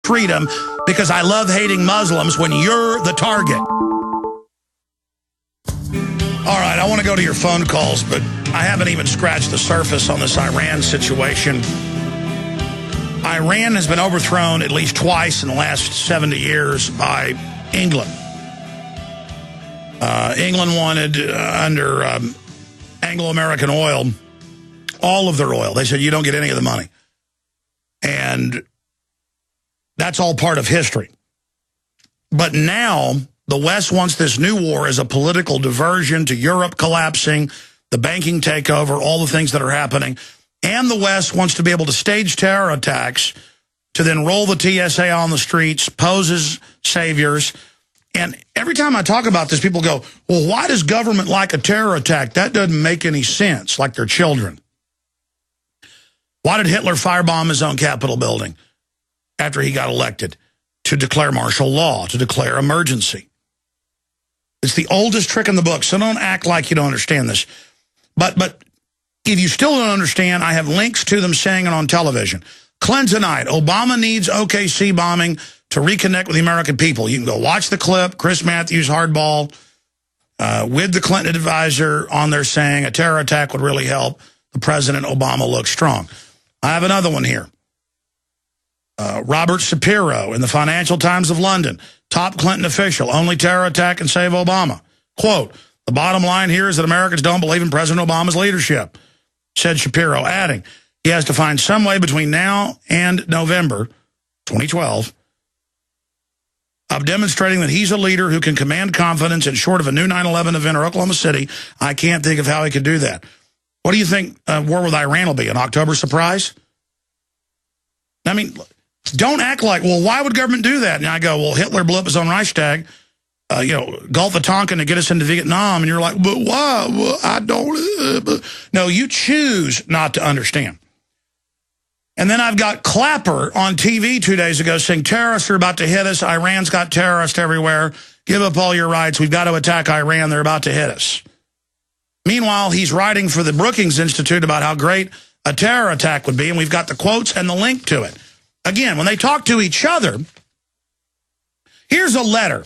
freedom because I love hating Muslims when you're the target. All right, I want to go to your phone calls, but I haven't even scratched the surface on this Iran situation. Iran has been overthrown at least twice in the last 70 years by England. England wanted, under Anglo-American oil, all of their oil. They said, you don't get any of the money. And that's all part of history. But now the West wants this new war as a political diversion to Europe collapsing, the banking takeover, all the things that are happening. And the West wants to be able to stage terror attacks to then roll the TSA on the streets, pose as saviors. And every time I talk about this, people go, well, why does government like a terror attack? That doesn't make any sense, like they're children. Why did Hitler firebomb his own Capitol building after he got elected? To declare martial law, to declare emergency. It's the oldest trick in the book, so don't act like you don't understand this. But if you still don't understand, I have links to them saying it on television. Clintonite, Obama needs OKC bombing to reconnect with the American people. You can go watch the clip, Chris Matthews, hardball, with the Clinton advisor on there saying a terror attack would really help the President Obama look strong. I have another one here. Robert Shapiro in the Financial Times of London, top Clinton official, only terror attack can save Obama. Quote, the bottom line here is that Americans don't believe in President Obama's leadership, said Shapiro, adding he has to find some way between now and November 2012 of demonstrating that he's a leader who can command confidence and short of a new 9/11 event or Oklahoma City. I can't think of how he could do that. What do you think war with Iran will be, an October surprise? I mean, don't act like, well, why would government do that? And I go, well, Hitler blew up his own Reichstag, Gulf of Tonkin to get us into Vietnam. And you're like, but why? Well, I don't. No, you choose not to understand. And then I've got Clapper on TV 2 days ago saying terrorists are about to hit us. Iran's got terrorists everywhere. Give up all your rights. We've got to attack Iran. They're about to hit us. Meanwhile, he's writing for the Brookings Institute about how great a terror attack would be. And we've got the quotes and the link to it. Again, when they talk to each other, here's a letter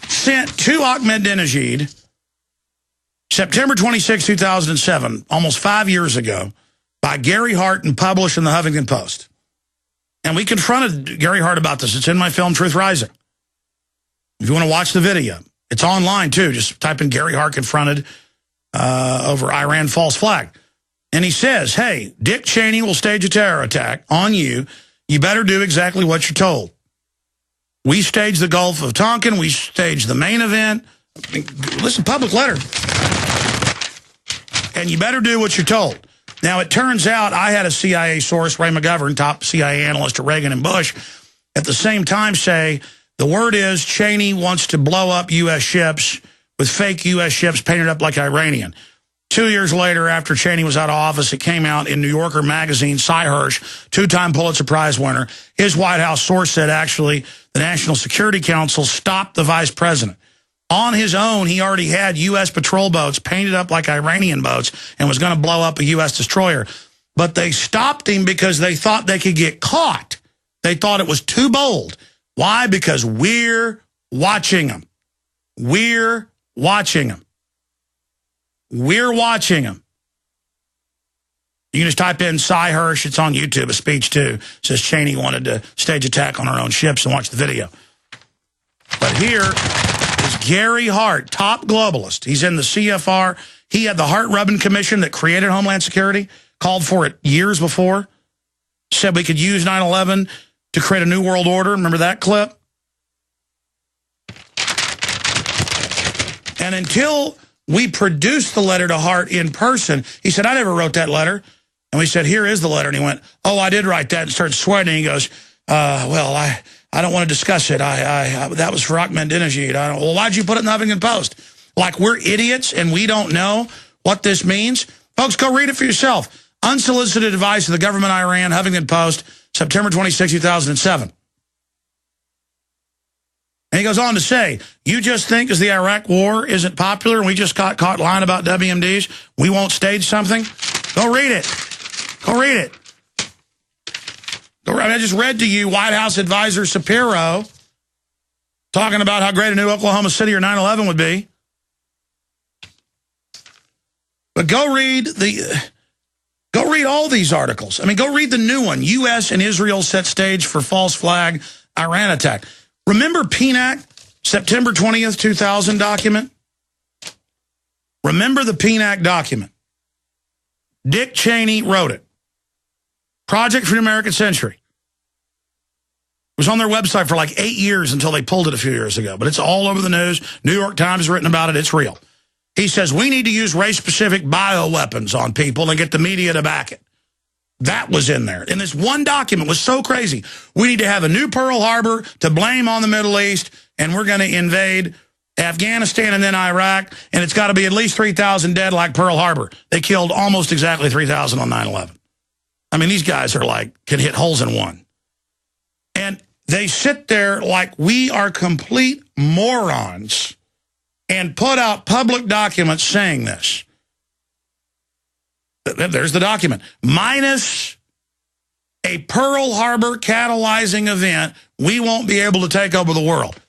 sent to Ahmadinejad September 26, 2007, almost 5 years ago, by Gary Hart and published in the Huffington Post. And we confronted Gary Hart about this. It's in my film, Truth Rising. If you want to watch the video, it's online, too. Just type in Gary Hart confronted over Iran false flag. And he says, hey, Dick Cheney will stage a terror attack on you. You better do exactly what you're told. We staged the Gulf of Tonkin. We staged the main event. Listen, public letter. And you better do what you're told. Now, it turns out I had a CIA source, Ray McGovern, top CIA analyst at Reagan and Bush, at the same time say, the word is Cheney wants to blow up U.S. ships with fake U.S. ships painted up like Iranian. 2 years later, after Cheney was out of office, it came out in New Yorker magazine, Cy Hirsch, two-time Pulitzer Prize winner. His White House source said, actually, the National Security Council stopped the vice president. On his own, he already had U.S. patrol boats painted up like Iranian boats and was going to blow up a U.S. destroyer. But they stopped him because they thought they could get caught. They thought it was too bold. Why? Because we're watching them. We're watching them. We're watching them. You can just type in Cy Hirsch. It's on YouTube, a speech too. It says Cheney wanted to stage attack on our own ships and watch the video. But here is Gary Hart, top globalist. He's in the CFR. He had the Hart-Rubin Commission that created Homeland Security, called for it years before, said we could use 9/11 to create a new world order. Remember that clip? And until we produced the letter to Hart in person, he said, I never wrote that letter. And we said, here is the letter. And he went, oh, I did write that, and started sweating. He goes, well, I don't want to discuss it. That was for Ahmadinejad. Well, why'd you put it in the Huffington Post? Like we're idiots and we don't know what this means? Folks, go read it for yourself. Unsolicited advice of the government of Iran, Huffington Post, September 26, 2007. And he goes on to say, you just think because the Iraq war isn't popular and we just got caught lying about WMDs, we won't stage something? Go read it. Go read it. Go I just read to you White House advisor Shapiro talking about how great a new Oklahoma City or 9/11 would be. But go read all these articles. I mean, go read the new one. U.S. and Israel set stage for false flag Iran attack. Remember PNAC, September 20th, 2000 document? Remember the PNAC document. Dick Cheney wrote it. Project for the American Century. It was on their website for like 8 years until they pulled it a few years ago. But it's all over the news. New York Times has written about it. It's real. He says we need to use race-specific bioweapons on people and get the media to back it. That was in there. And this one document was so crazy. We need to have a new Pearl Harbor to blame on the Middle East, and we're going to invade Afghanistan and then Iraq, and it's got to be at least 3,000 dead like Pearl Harbor. They killed almost exactly 3,000 on 9/11. I mean, these guys are like, can hit holes in one. And they sit there like we are complete morons and put out public documents saying this. There's the document. Minus a Pearl Harbor catalyzing event, we won't be able to take over the world.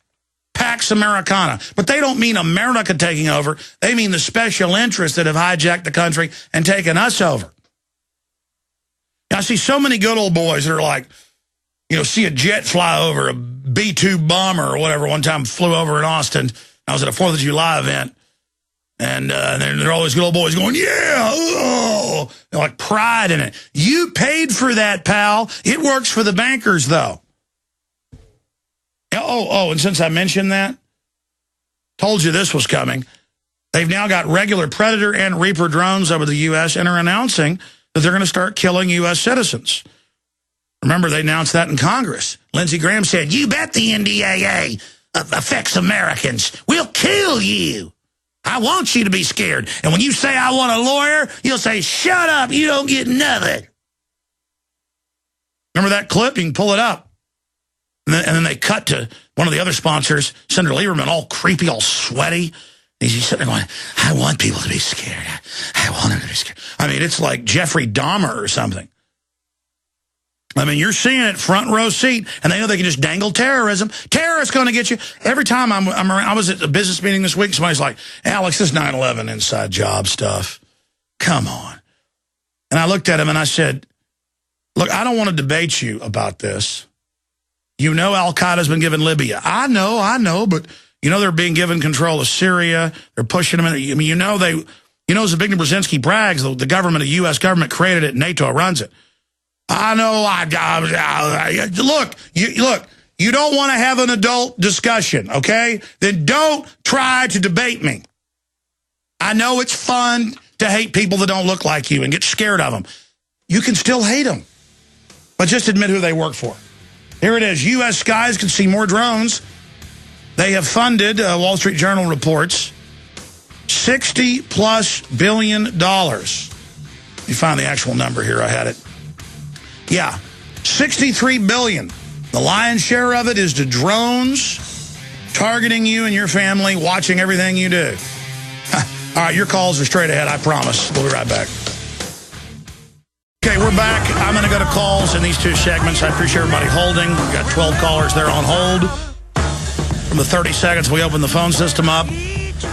Pax Americana. But they don't mean America taking over. They mean the special interests that have hijacked the country and taken us over. I see so many good old boys that are like, you know, see a jet fly over, a B-2 bomber or whatever. One time flew over in Austin. I was at a 4th of July event. And they're always good old boys going, yeah, oh. They're like pride in it. You paid for that, pal. It works for the bankers, though. Oh, and since I mentioned that, told you this was coming. They've now got regular Predator and Reaper drones over the U.S. and are announcing that they're going to start killing U.S. citizens. Remember, they announced that in Congress. Lindsey Graham said, you bet the NDAA affects Americans. We'll kill you. I want you to be scared. And when you say I want a lawyer, you'll say, shut up, you don't get nothing. Remember that clip? You can pull it up. And then they cut to one of the other sponsors, Senator Lieberman, all creepy, all sweaty. And he's sitting there going, I want people to be scared. I want them to be scared. I mean, it's like Jeffrey Dahmer or something. I mean, you're seeing it front row seat, and they know they can just dangle terrorism. Terrorists going to get you. Every time I'm around, I was at a business meeting this week, somebody's like, Alex, this 9/11 inside job stuff. Come on. And I looked at him and I said, look, I don't want to debate you about this. You know Al-Qaeda's been given Libya. I know, but you know they're being given control of Syria. They're pushing them in. I mean, Zbigniew Brzezinski brags, the government, the U.S. government created it, and NATO runs it. I know. Look, you don't want to have an adult discussion, okay? Then don't try to debate me. I know it's fun to hate people that don't look like you and get scared of them. You can still hate them, but just admit who they work for. Here it is. U.S. skies can see more drones. They have funded, Wall Street Journal reports, $60+ billion. Let me find the actual number here. I had it. Yeah, $63 billion. The lion's share of it is to drones targeting you and your family, watching everything you do. All right, your calls are straight ahead, I promise. We'll be right back. Okay, we're back. I'm going to go to calls in these two segments. I appreciate everybody holding. We've got 12 callers there on hold. From the 30 seconds, we open the phone system up.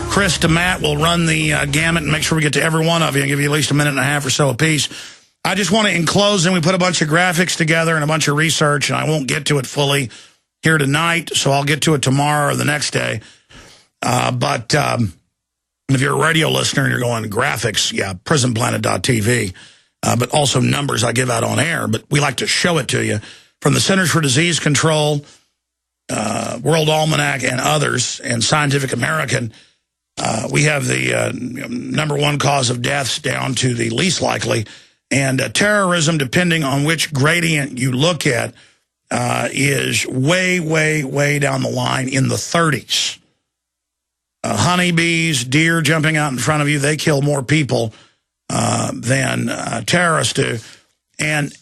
Chris to Matt will run the gamut and make sure we get to every one of you and give you at least a minute and a half or so apiece. I just want to, in closing, we put a bunch of graphics together and a bunch of research, and I won't get to it fully here tonight, so I'll get to it tomorrow or the next day. But if you're a radio listener and you're going graphics, yeah, prisonplanet.tv. But also numbers I give out on air. But we like to show it to you from the Centers for Disease Control, World Almanac, and others, and Scientific American. We have the number one cause of deaths down to the least likely. And terrorism, depending on which gradient you look at, is way, way, way down the line in the 30s. Honeybees, deer jumping out in front of you, they kill more people than terrorists do. And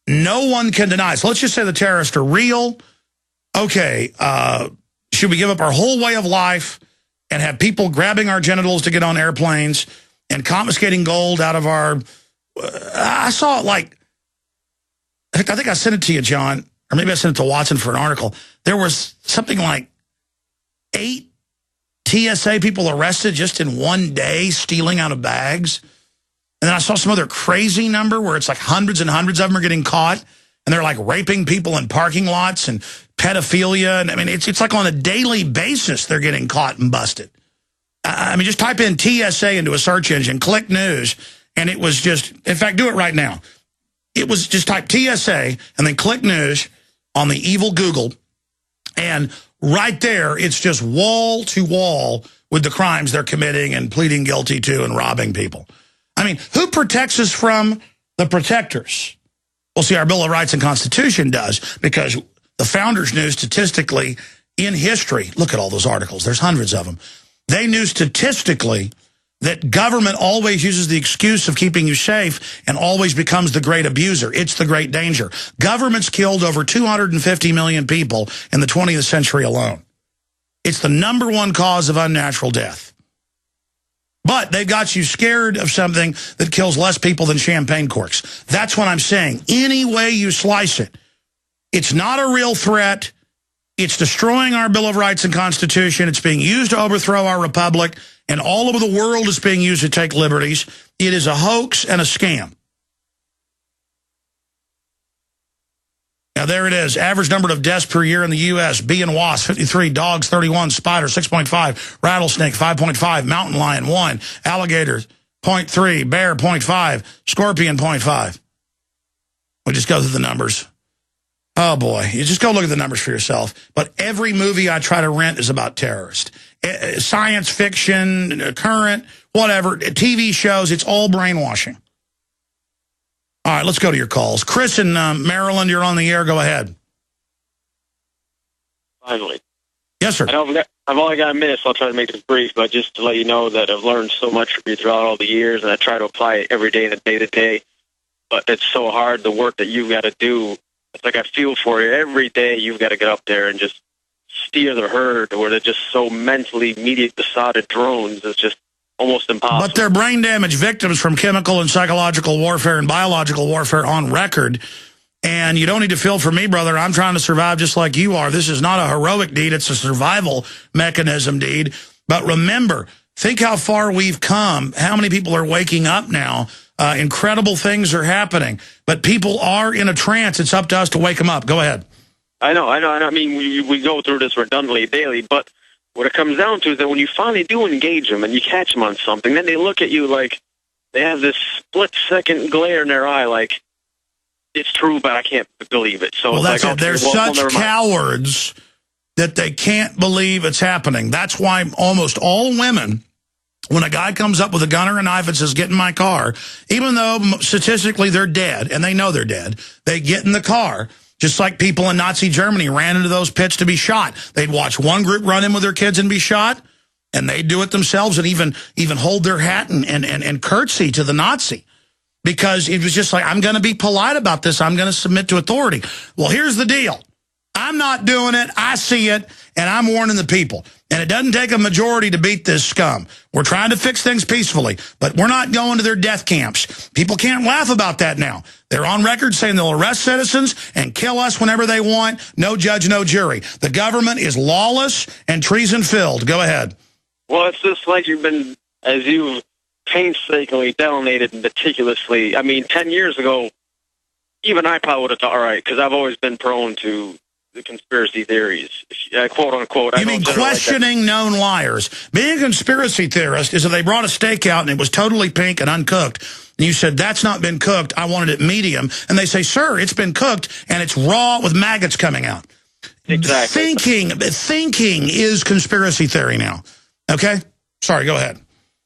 no one can deny. So let's just say the terrorists are real. Okay, should we give up our whole way of life and have people grabbing our genitals to get on airplanes and confiscating gold out of our... I saw it like I think I sent it to you, John, or maybe I sent it to Watson for an article. There was something like 8 TSA people arrested just in one day stealing out of bags. And then I saw some other crazy number where it's like hundreds and hundreds of them are getting caught. And they're like raping people in parking lots and pedophilia. And I mean, it's like on a daily basis they're getting caught and busted. I mean, just type in TSA into a search engine, click news, and it was just, in fact, do it right now. It was just type TSA and then click news on the evil Google. And right there, it's just wall to wall with the crimes they're committing and pleading guilty to and robbing people. I mean, who protects us from the protectors? Well, see, our Bill of Rights and Constitution does, because the founders knew statistically in history, look at all those articles, there's hundreds of them, they knew statistically that government always uses the excuse of keeping you safe and always becomes the great abuser. It's the great danger. Governments killed over 250 million people in the 20th century alone. It's the #1 cause of unnatural death. But they've got you scared of something that kills less people than champagne corks. That's what I'm saying. Any way you slice it, it's not a real threat. It's destroying our Bill of Rights and Constitution. It's being used to overthrow our republic. And all over the world is being used to take liberties. It is a hoax and a scam. Now, there it is. Average number of deaths per year in the U.S. Bee and wasp, 53. Dogs, 31. Spider, 6.5. Rattlesnake, 5.5. Mountain lion, 1. Alligator, 0.3. Bear, 0.5. Scorpion, 0.5. We just go through the numbers. Oh, boy. You just go look at the numbers for yourself. But every movie I try to rent is about terrorists. Science fiction, current, whatever, TV shows, it's all brainwashing. All right, let's go to your calls. Chris in Maryland, you're on the air. Go ahead. Finally. Yes, sir. I've only got a minute, so I'll try to make this brief, but just to let you know that I've learned so much from you throughout all the years, and I try to apply it every day in the day-to-day, but it's so hard, the work that you've got to do. It's like I feel for you. Every day you've got to get up there and just steer the herd, where they're just so mentally media-besotted drones. It's just almost impossible. But they're brain damage victims from chemical and psychological warfare and biological warfare on record. And you don't need to feel for me, brother. I'm trying to survive just like you are. This is not a heroic deed. It's a survival mechanism deed. But remember, think how far we've come. How many people are waking up now? Incredible things are happening. But people are in a trance. It's up to us to wake them up. Go ahead. I know. I mean, we go through this redundantly daily, but what it comes down to is that when you finally do engage them and you catch them on something, then they look at you like they have this split-second glare in their eye like, it's true, but I can't believe it. So well, it's that's like, it. They're such cowards that they can't believe it's happening. That's why almost all women, when a guy comes up with a gun or a knife and says, get in my car, even though statistically they're dead, and they know they're dead, they get in the car. Just like people in Nazi Germany ran into those pits to be shot. They'd watch one group run in with their kids and be shot, and they'd do it themselves and even hold their hat and curtsy to the Nazi. Because it was just like, I'm going to be polite about this. I'm going to submit to authority. Well, here's the deal. I'm not doing it. I see it, and I'm warning the people. And it doesn't take a majority to beat this scum. We're trying to fix things peacefully, but we're not going to their death camps. People can't laugh about that now. They're on record saying they'll arrest citizens and kill us whenever they want. No judge, no jury. The government is lawless and treason-filled. Go ahead. Well, it's just like as you've painstakingly delineated meticulously. I mean, 10 years ago, even I probably would have thought, all right, because I've always been prone to the conspiracy theories, quote unquote. You mean questioning known liars? Being a conspiracy theorist is that they brought a steak out and it was totally pink and uncooked. And you said, that's not been cooked. I wanted it medium. And they say, sir, it's been cooked and it's raw with maggots coming out. Exactly. Thinking is conspiracy theory now. Okay? Sorry, go ahead.